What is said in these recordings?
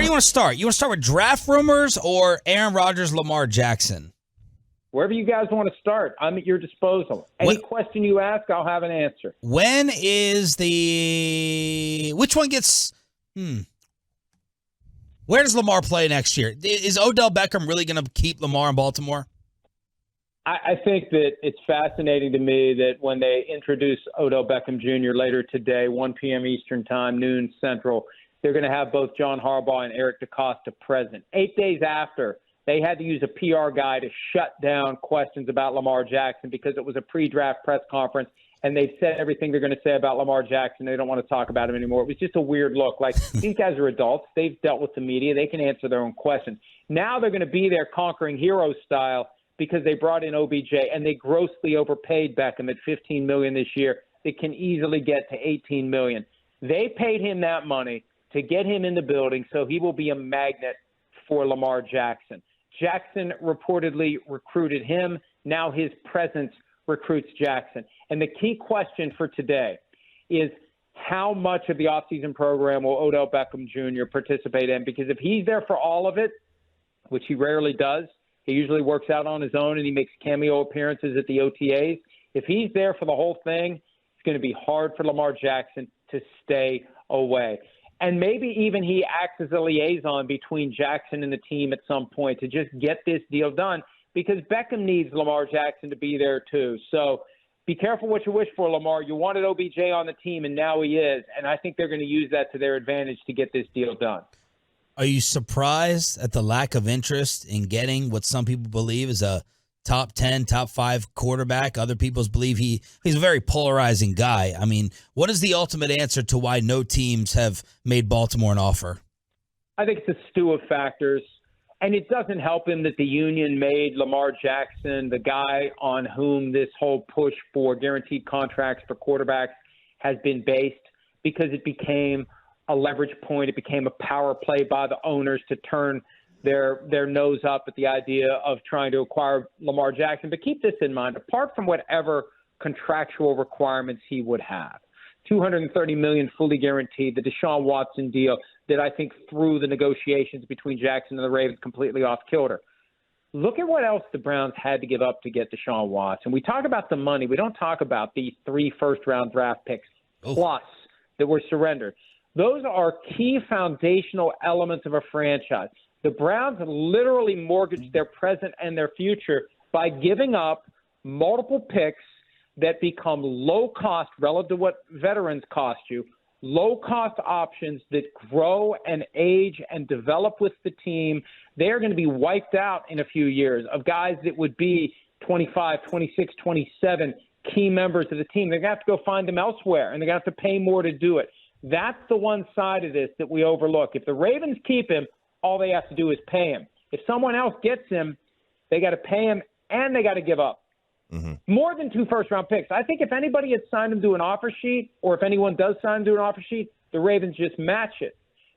Where do you want to start? You want to start with draft rumors or Aaron Rodgers, Lamar Jackson? Wherever you guys want to start, I'm at your disposal. Any question you ask, I'll have an answer. When is which one gets, where does Lamar play next year? Is Odell Beckham really going to keep Lamar in Baltimore? I think that it's fascinating to me that when they introduce Odell Beckham Jr. later today, 1 p.m. Eastern Time, noon Central, they're going to have both John Harbaugh and Eric DeCosta present. 8 days after, they had to use a PR guy to shut down questions about Lamar Jackson because it was a pre-draft press conference, and they've said everything they're going to say about Lamar Jackson. They don't want to talk about him anymore. It was just a weird look. Like, these guys are adults. They've dealt with the media. They can answer their own questions. Now they're going to be there conquering hero style because they brought in OBJ, and they grossly overpaid Beckham at $15 million this year. They can easily get to $18 million. They paid him that money to get him in the building, so he will be a magnet for Lamar Jackson. Jackson reportedly recruited him. Now his presence recruits Jackson. And the key question for today is how much of the offseason program will Odell Beckham Jr. participate in? Because if he's there for all of it, which he rarely does, he usually works out on his own and he makes cameo appearances at the OTAs. If he's there for the whole thing, it's going to be hard for Lamar Jackson to stay away. And maybe even he acts as a liaison between Jackson and the team at some point to just get this deal done because Beckham needs Lamar Jackson to be there too. So be careful what you wish for, Lamar. You wanted OBJ on the team, and now he is. And I think they're going to use that to their advantage to get this deal done. Are you surprised at the lack of interest in getting what some people believe is a top 10, top 5 quarterback? Other people believe he's a very polarizing guy. I mean, what is the ultimate answer to why no teams have made Baltimore an offer? I think it's a stew of factors. And it doesn't help him that the union made Lamar Jackson the guy on whom this whole push for guaranteed contracts for quarterbacks has been based because it became a leverage point. It became a power play by the owners to turn their nose up at the idea of trying to acquire Lamar Jackson. But keep this in mind, apart from whatever contractual requirements he would have, $230 million fully guaranteed, the Deshaun Watson deal that I think threw the negotiations between Jackson and the Ravens completely off kilter. Look at what else the Browns had to give up to get Deshaun Watson. We talk about the money. We don't talk about the 3 first-round draft picks plus that were surrendered. Those are key foundational elements of a franchise. The Browns literally mortgaged their present and their future by giving up multiple picks that become low cost relative to what veterans cost you, low cost options that grow and age and develop with the team. They're going to be wiped out in a few years of guys that would be 25, 26, 27 key members of the team. They're going to have to go find them elsewhere, and they're going to have to pay more to do it. That's the one side of this that we overlook. If the Ravens keep him, all they have to do is pay him. If someone else gets him, they got to pay him and they got to give up. More than 2 first-round picks. I think if anybody had signed him to an offer sheet, or if anyone does sign him to an offer sheet, the Ravens just match it.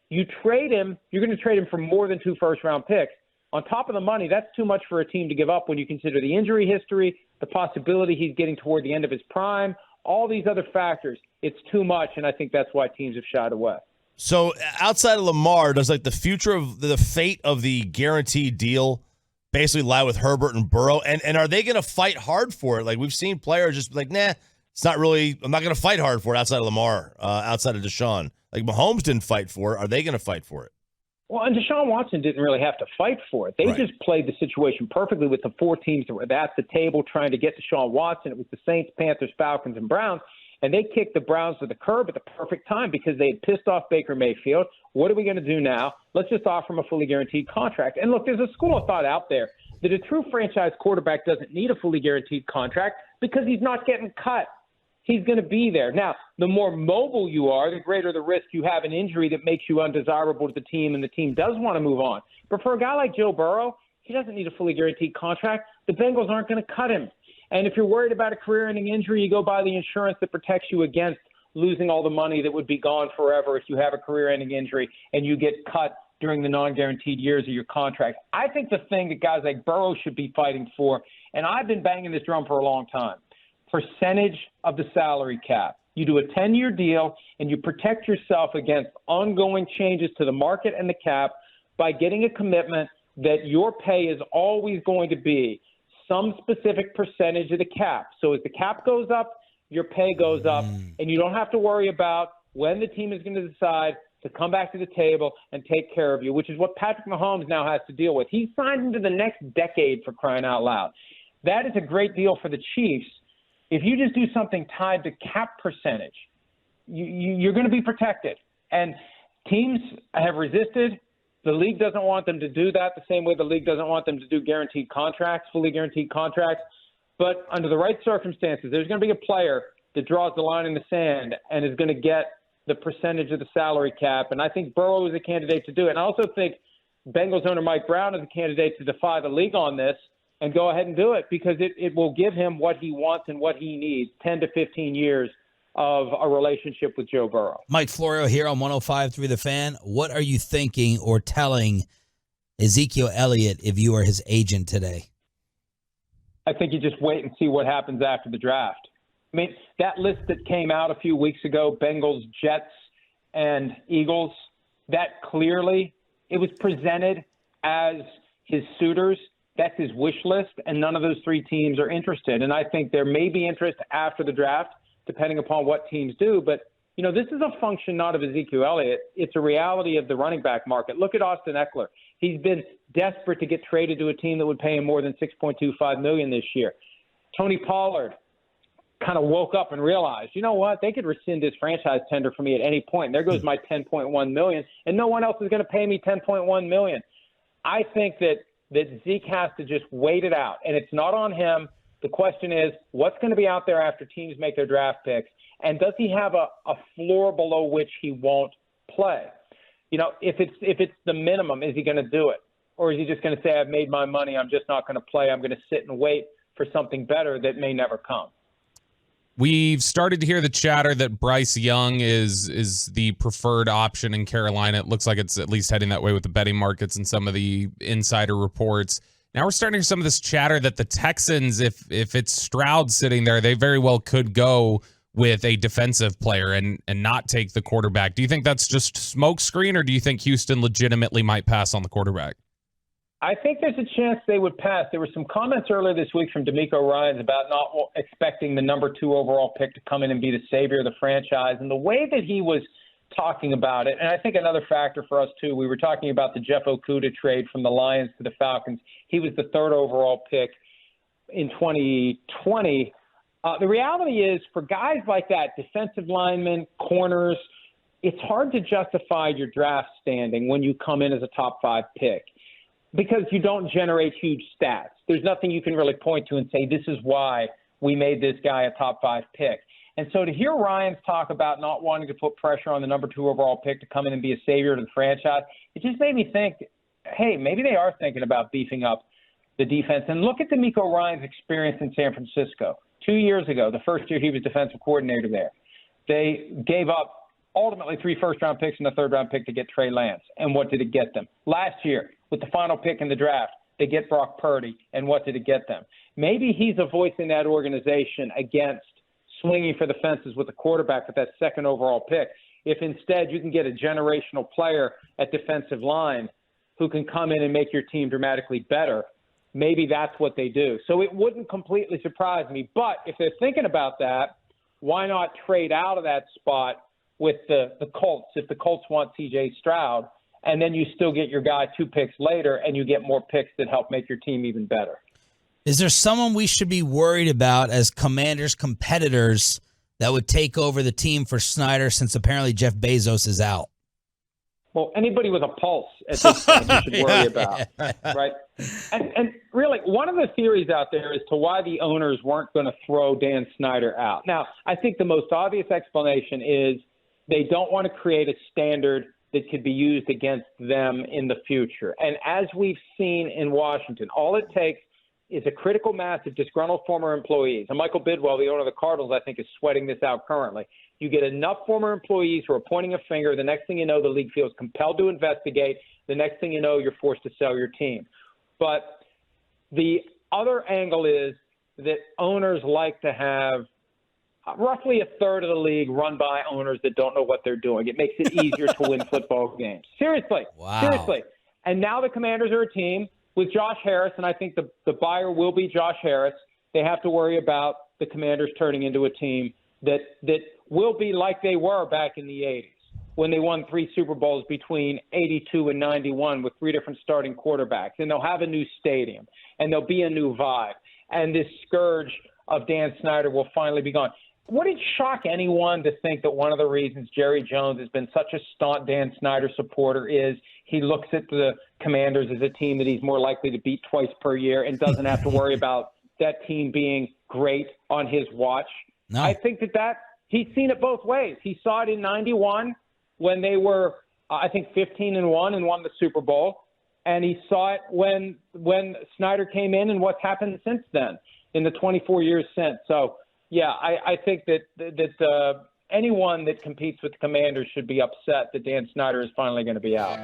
You trade him, you're going to trade him for more than 2 first-round picks. On top of the money, that's too much for a team to give up when you consider the injury history, the possibility he's getting toward the end of his prime, all these other factors. It's too much, and I think that's why teams have shied away. So outside of Lamar, does like the future of the fate of the guaranteed deal basically lie with Herbert and Burrow? And are they going to fight hard for it? Like, we've seen players just be like, nah, it's not really, I'm not going to fight hard for it outside of Lamar, outside of Deshaun. Like, Mahomes didn't fight for it. Are they going to fight for it? Well, and Deshaun Watson didn't really have to fight for it. They just played the situation perfectly with the 4 teams that were at the table trying to get Deshaun Watson. It was the Saints, Panthers, Falcons, and Browns. And they kicked the Browns to the curb at the perfect time because they had pissed off Baker Mayfield. What are we going to do now? Let's just offer him a fully guaranteed contract. And look, there's a school of thought out there that a true franchise quarterback doesn't need a fully guaranteed contract because he's not getting cut. He's going to be there. Now, the more mobile you are, the greater the risk you have an injury that makes you undesirable to the team, and the team does want to move on. But for a guy like Joe Burrow, he doesn't need a fully guaranteed contract. The Bengals aren't going to cut him. And if you're worried about a career-ending injury, you go buy the insurance that protects you against losing all the money that would be gone forever if you have a career-ending injury and you get cut during the non-guaranteed years of your contract. I think the thing that guys like Burrow should be fighting for, and I've been banging this drum for a long time, percentage of the salary cap. You do a 10-year deal, and you protect yourself against ongoing changes to the market and the cap by getting a commitment that your pay is always going to be some specific percentage of the cap. So as the cap goes up, your pay goes up, and you don't have to worry about when the team is going to decide to come back to the table and take care of you, which is what Patrick Mahomes now has to deal with. He's signed into the next decade, for crying out loud. That is a great deal for the Chiefs. If you just do something tied to cap percentage, you're going to be protected. And teams have resisted. The league doesn't want them to do that the same way the league doesn't want them to do guaranteed contracts, fully guaranteed contracts. But under the right circumstances, there's going to be a player that draws the line in the sand and is going to get the percentage of the salary cap. And I think Burrow is a candidate to do it. And I also think Bengals owner Mike Brown is a candidate to defy the league on this and go ahead and do it, because it will give him what he wants and what he needs, 10 to 15 years of a relationship with Joe Burrow. Mike Florio here on 105.3 The Fan. What are you thinking or telling Ezekiel Elliott if you are his agent today? I think you just wait and see what happens after the draft. I mean, that list that came out a few weeks ago, Bengals, Jets, and Eagles, that clearly it was presented as his suitors. That's his wish list, and none of those three teams are interested. And I think there may be interest after the draft, depending upon what teams do. But, you know, this is a function not of Ezekiel Elliott. It's a reality of the running back market. Look at Austin Eckler. He's been desperate to get traded to a team that would pay him more than $6.25 million this year. Tony Pollard kind of woke up and realized, you know what, they could rescind his franchise tender for me at any point. And there goes my $10.1 million, and no one else is going to pay me $10.1 million. I think that Zeke has to just wait it out, and it's not on him. The question is, what's going to be out there after teams make their draft picks, and does he have a floor below which he won't play? You know, if it's the minimum, is he going to do it? Or is he just going to say, I've made my money, I'm just not going to play, I'm going to sit and wait for something better that may never come? We've started to hear the chatter that Bryce Young is the preferred option in Carolina. It looks like it's at least heading that way with the betting markets and some of the insider reports. Now we're starting to hear some of this chatter that the Texans, if it's Stroud sitting there, they very well could go with a defensive player and not take the quarterback. Do you think that's just smokescreen, or do you think Houston legitimately might pass on the quarterback? I think there's a chance they would pass. There were some comments earlier this week from DeMeco Ryans about not expecting the number 2 overall pick to come in and be the savior of the franchise. And the way that he was talking about it, and I think another factor for us too, we were talking about the Jeff Okudah trade from the Lions to the Falcons. He was the 3rd overall pick in 2020. The reality is, for guys like that, defensive linemen, corners, it's hard to justify your draft standing when you come in as a top 5 pick, because you don't generate huge stats. There's nothing you can really point to and say, this is why we made this guy a top 5 pick. And so to hear Ryans talk about not wanting to put pressure on the number 2 overall pick to come in and be a savior to the franchise, it just made me think, hey, maybe they are thinking about beefing up the defense. And look at DeMeco Ryans' experience in San Francisco. 2 years ago, the first year he was defensive coordinator there, they gave up ultimately 3 first-round picks and a third-round pick to get Trey Lance. And what did it get them? Last year, with the final pick in the draft, they get Brock Purdy. And what did it get them? Maybe he's a voice in that organization against swinging for the fences with the quarterback with that 2nd overall pick. If instead you can get a generational player at defensive line who can come in and make your team dramatically better, maybe that's what they do. So it wouldn't completely surprise me. But if they're thinking about that, why not trade out of that spot with the Colts if the Colts want C.J. Stroud, and then you still get your guy 2 picks later and you get more picks that help make your team even better? Is there someone we should be worried about as Commanders competitors that would take over the team for Snyder, since apparently Jeff Bezos is out? Well, anybody with a pulse at this point you should worry about, right? And really, one of the theories out there as to why the owners weren't going to throw Dan Snyder out. Now, I think the most obvious explanation is they don't want to create a standard that could be used against them in the future. And as we've seen in Washington, all it takes is a critical mass of disgruntled former employees. And Michael Bidwell, the owner of the Cardinals, I think is sweating this out currently. You get enough former employees who are pointing a finger, the next thing you know, the league feels compelled to investigate. The next thing you know, you're forced to sell your team. But the other angle is that owners like to have roughly a third of the league run by owners that don't know what they're doing. It makes it easier to win football games. Seriously. Wow. Seriously. And now the Commanders are a team with Josh Harris, and I think the buyer will be Josh Harris. They have to worry about the Commanders turning into a team that will be like they were back in the 80s when they won 3 Super Bowls between 82 and 91 with 3 different starting quarterbacks. And they'll have a new stadium, and there'll be a new vibe. And this scourge of Dan Snyder will finally be gone. Would it shock anyone to think that one of the reasons Jerry Jones has been such a staunch Dan Snyder supporter is he looks at the Commanders as a team that he's more likely to beat twice per year and doesn't have to worry about that team being great on his watch? No. I think that he's seen it both ways. He saw it in 91 when they were, I think, 15-1 and won the Super Bowl. And he saw it when Snyder came in and what's happened since then in the 24 years since. So, yeah, I think that anyone that competes with the Commanders should be upset that Dan Snyder is finally going to be out.